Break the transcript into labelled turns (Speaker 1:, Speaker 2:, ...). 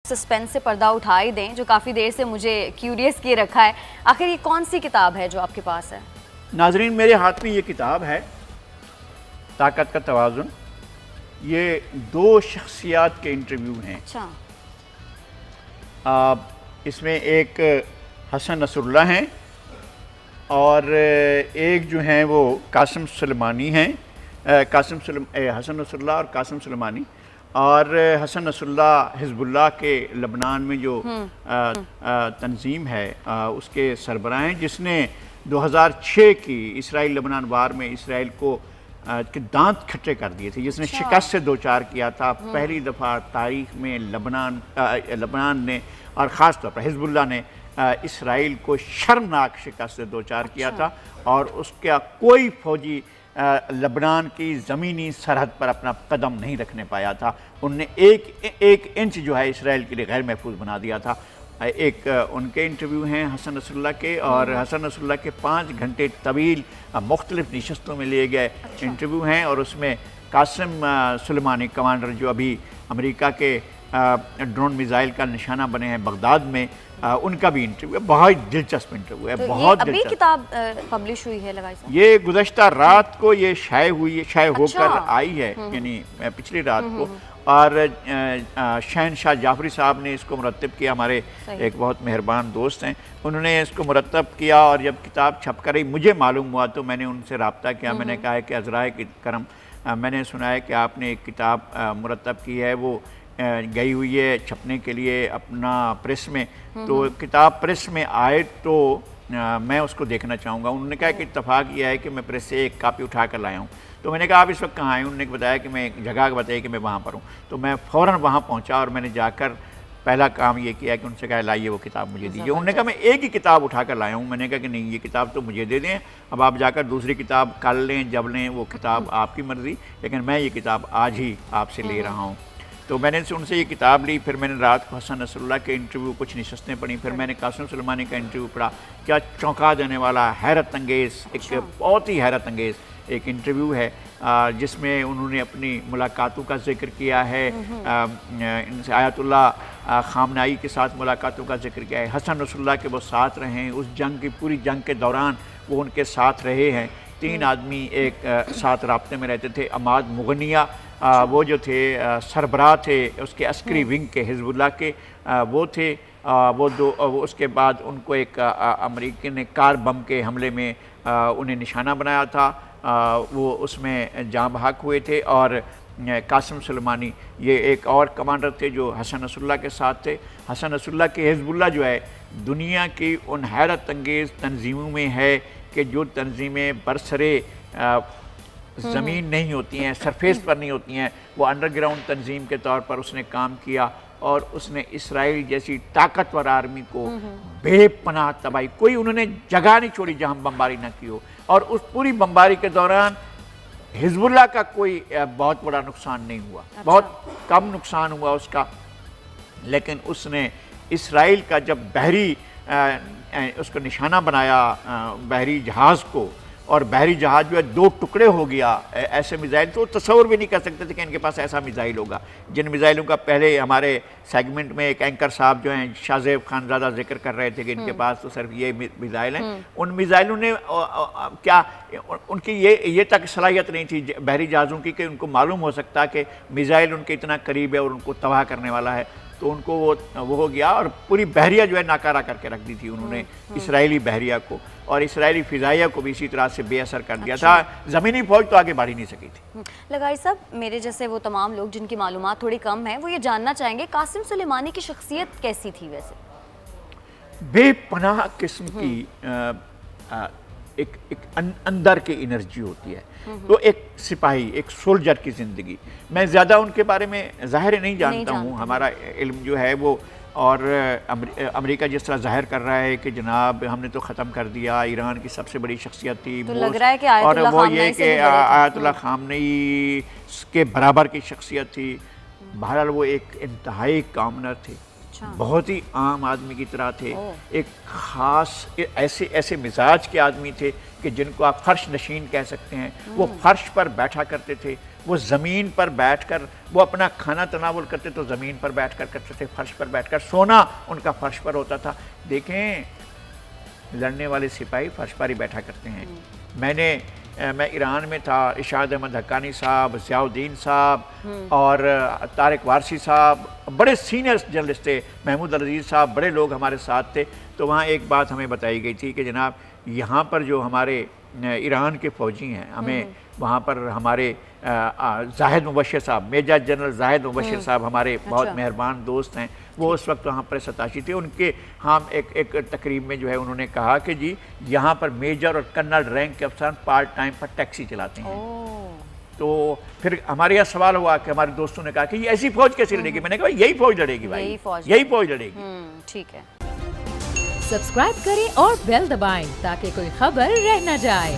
Speaker 1: Suspense سے پردہ اٹھا ہی دیں جو کافی دیر سے مجھے کیوریس کیے رکھا ہے. آخر یہ کون سی کتاب ہے جو آپ کے پاس ہے؟
Speaker 2: ناظرین میرے ہاتھ میں یہ کتاب ہے طاقت کا توازن. یہ دو شخصیات کے انٹرویو ہیں.
Speaker 1: اچھا.
Speaker 2: اس میں ایک حسن نصر اللہ ہیں اور ایک جو ہیں وہ قاسم سلیمانی ہیں. حسن نصر اللہ اور قاسم سلیمانی. اور حسن نصر اللہ حزب اللہ کے لبنان میں جو تنظیم ہے اس کے سربراہ ہیں، جس نے 2006 کی اسرائیل لبنان وار میں اسرائیل کو کے دانت کھٹے کر دیے تھے، جس نے شکست سے دوچار کیا تھا. پہلی دفعہ تاریخ میں لبنان نے اور خاص طور پر حزب اللہ نے اسرائیل کو شرمناک شکست سے دوچار کیا تھا، اور اس کا کوئی فوجی لبنان کی زمینی سرحد پر اپنا قدم نہیں رکھنے پایا تھا. ان نے ایک انچ جو ہے اسرائیل کے لیے غیر محفوظ بنا دیا تھا. ایک ان کے انٹرویو ہیں حسن نصر اللہ کے، اور حسن نصر اللہ کے 5 گھنٹے طویل مختلف نشستوں میں لیے گئے انٹرویو ہیں. اور اس میں قاسم سلیمانی کمانڈر جو ابھی امریکہ کے ڈرون میزائل کا نشانہ بنے ہیں بغداد میں، ان کا بھی انٹرویو ہے. بہت دلچسپ انٹرویو ہے. بہت
Speaker 1: ابھی کتاب پبلش ہوئی ہے لگائی صاحب؟
Speaker 2: یہ گزشتہ رات کو یہ شائع ہو کر آئی ہے، یعنی پچھلی رات کو. اور شہنشاہ جعفری صاحب نے اس کو مرتب کیا، ہمارے ایک بہت مہربان دوست ہیں، انہوں نے اس کو مرتب کیا. اور جب کتاب چھپ کر مجھے معلوم ہوا تو میں نے ان سے رابطہ کیا. میں نے کہا ہے کہ عذرائے کرم، میں نے سنا ہے کہ آپ نے ایک کتاب مرتب کی ہے، وہ گئی ہوئی ہے چھپنے کے لیے اپنا پریس میں، تو کتاب پریس میں آئے تو میں اس کو دیکھنا چاہوں گا. انہوں نے کہا کہ اتفاق یہ ہے کہ میں پریس سے ایک کاپی اٹھا کر لایا ہوں. تو میں نے کہا آپ اس وقت کہاں آئے؟ انہوں نے بتایا کہ میں ایک جگہ بتائی کہ میں وہاں پر ہوں. تو میں فوراً وہاں پہنچا اور میں نے جا کر پہلا کام یہ کیا کہ ان سے کہا لائیے وہ کتاب مجھے دیجیے. انہوں نے کہا میں ایک ہی کتاب اٹھا کر لایا ہوں. میں نے کہا کہ نہیں، یہ کتاب تو مجھے دے دیں، اب آپ جا کر دوسری کتاب کل لیں جب لیں، وہ کتاب آپ کی مرضی، لیکن میں یہ کتاب آج ہی آپ سے لے رہا ہوں. تو میں نے ان سے یہ کتاب لی. پھر میں نے رات کو حسن نصر اللہ کے انٹرویو کچھ نشستیں پڑھی. پھر میں نے قاسم سلیمانی کا انٹرویو پڑھا. کیا چونکا دینے والا، حیرت انگیز، ایک بہت ہی حیرت انگیز ایک انٹرویو ہے، جس میں انہوں نے اپنی ملاقاتوں کا ذکر کیا ہے. ان سے آیت اللہ خامنائی کے ساتھ ملاقاتوں کا ذکر کیا ہے. حسن نصر اللہ کے وہ ساتھ رہے ہیں، اس جنگ کی پوری جنگ کے دوران وہ ان کے ساتھ رہے ہیں. 3 آدمی ایک ساتھ رابطے میں رہتے تھے. عماد مغنیہ وہ جو تھے سربراہ تھے اس کے عسکری ونگ کے حزب اللہ کے، وہ تھے. وہ اس کے بعد ان کو ایک امریکی نے کار بم کے حملے میں انہیں نشانہ بنایا تھا، وہ اس میں جاں بحق ہوئے تھے. اور قاسم سلیمانی یہ ایک اور کمانڈر تھے جو حسن نصر اللہ کے ساتھ تھے. حسن نصر اللہ کے حزب اللہ جو ہے دنیا کی ان حیرت انگیز تنظیموں میں ہے کہ جو تنظیمیں برسرے زمین نہیں ہوتی ہیں، سرفیس پر نہیں ہوتی ہیں، وہ انڈر گراؤنڈ تنظیم کے طور پر اس نے کام کیا. اور اس نے اسرائیل جیسی طاقتور آرمی کو بے پناہ تباہی، کوئی انہوں نے جگہ نہیں چھوڑی جہاں بمباری نہ کی ہو. اور اس پوری بمباری کے دوران حزب اللہ کا کوئی بہت بڑا نقصان نہیں ہوا، بہت کم نقصان ہوا اس کا. لیکن اس نے اسرائیل کا جب بحری اس کو نشانہ بنایا بحری جہاز کو، اور بحری جہاز جو ہے 2 ٹکڑے ہو گیا. ایسے میزائل تو تصور بھی نہیں کر سکتے تھے کہ ان کے پاس ایسا میزائل ہوگا. جن میزائلوں کا پہلے ہمارے سیگمنٹ میں ایک اینکر صاحب جو ہیں شاہ زیب خان زادہ ذکر کر رہے تھے کہ ان کے پاس تو صرف یہ میزائل ہیں. ان میزائلوں نے کیا ان کی یہ تک صلاحیت نہیں تھی بحری جہازوں کی کہ ان کو معلوم ہو سکتا کہ میزائل ان کے اتنا قریب ہے اور ان کو تباہ کرنے والا ہے. تو ان کو وہ ہو گیا، اور پوری بحریہ جو ہے ناکارہ کر کے رکھ دی تھی انہوں نے اسرائیلی بحریہ کو، اور اسرائیلی فضائیہ کو بھی اسی طرح سے بے اثر کر دیا تھا. زمینی فوج تو آگے بڑھ ہی نہیں سکی تھی.
Speaker 1: لگائی صاحب، میرے جیسے وہ تمام لوگ جن کی معلومات تھوڑی کم ہیں وہ یہ جاننا چاہیں گے قاسم سلیمانی کی شخصیت کیسی تھی ویسے؟
Speaker 2: بے پناہ قسم کی ایک اندر کی انرجی ہوتی ہے. تو ایک سپاہی، ایک سولجر کی زندگی. میں زیادہ ان کے بارے میں ظاہر نہیں جانتا ہوں، ہمارا علم جو ہے وہ، اور امریکہ جس طرح ظاہر کر رہا ہے کہ جناب ہم نے تو ختم کر دیا، ایران کی سب سے بڑی شخصیت تھی، اور وہ یہ کہ آیت اللہ خامنئی کے برابر کی شخصیت تھی. بہرحال وہ ایک انتہائی کامنر تھے، بہت ہی عام آدمی کی طرح تھے. ایک خاص ایسے مزاج کے آدمی تھے کہ جن کو آپ فرش نشین کہہ سکتے ہیں. وہ فرش پر بیٹھا کرتے تھے، وہ زمین پر بیٹھ کر وہ اپنا کھانا تناول کرتے تو زمین پر بیٹھ کر کرتے تھے، فرش پر بیٹھ کر، سونا ان کا فرش پر ہوتا تھا۔ دیکھیں لڑنے والے سپاہی فرش پر ہی بیٹھا کرتے ہیں۔ میں ایران میں تھا، ارشاد احمد حقانی صاحب، ضیاء الدین صاحب اور طارق وارثی صاحب بڑے سینئر جرنلسٹ تھے، محمود العزیز صاحب، بڑے لوگ ہمارے ساتھ تھے۔ تو وہاں ایک بات ہمیں بتائی گئی تھی کہ جناب یہاں پر جو ہمارے ایران کے فوجی ہیں، ہمیں وہاں پر ہمارے زاہد مبشر صاحب، میجر جنرل زاہد مبشر صاحب ہمارے بہت مہربان دوست ہیں، وہ اس وقت وہاں پر ستاشی تھے۔ ان کے ہم ایک تقریب میں جو ہے انہوں نے کہا کہ جی یہاں پر میجر اور کرنل رینک کے افسران پارٹ ٹائم پر ٹیکسی چلاتے ہیں۔ تو پھر ہمارے یہاں سوال ہوا کہ ہمارے دوستوں نے کہا کہ یہ ایسی فوج کیسے لڑے گی؟ میں نے کہا یہی فوج لڑے گی بھائی، یہی فوج لڑے گی۔
Speaker 1: ٹھیک ہے،
Speaker 3: سبسکرائب کریں اور بیل دبائیں تاکہ کوئی خبر رہ نہ جائے۔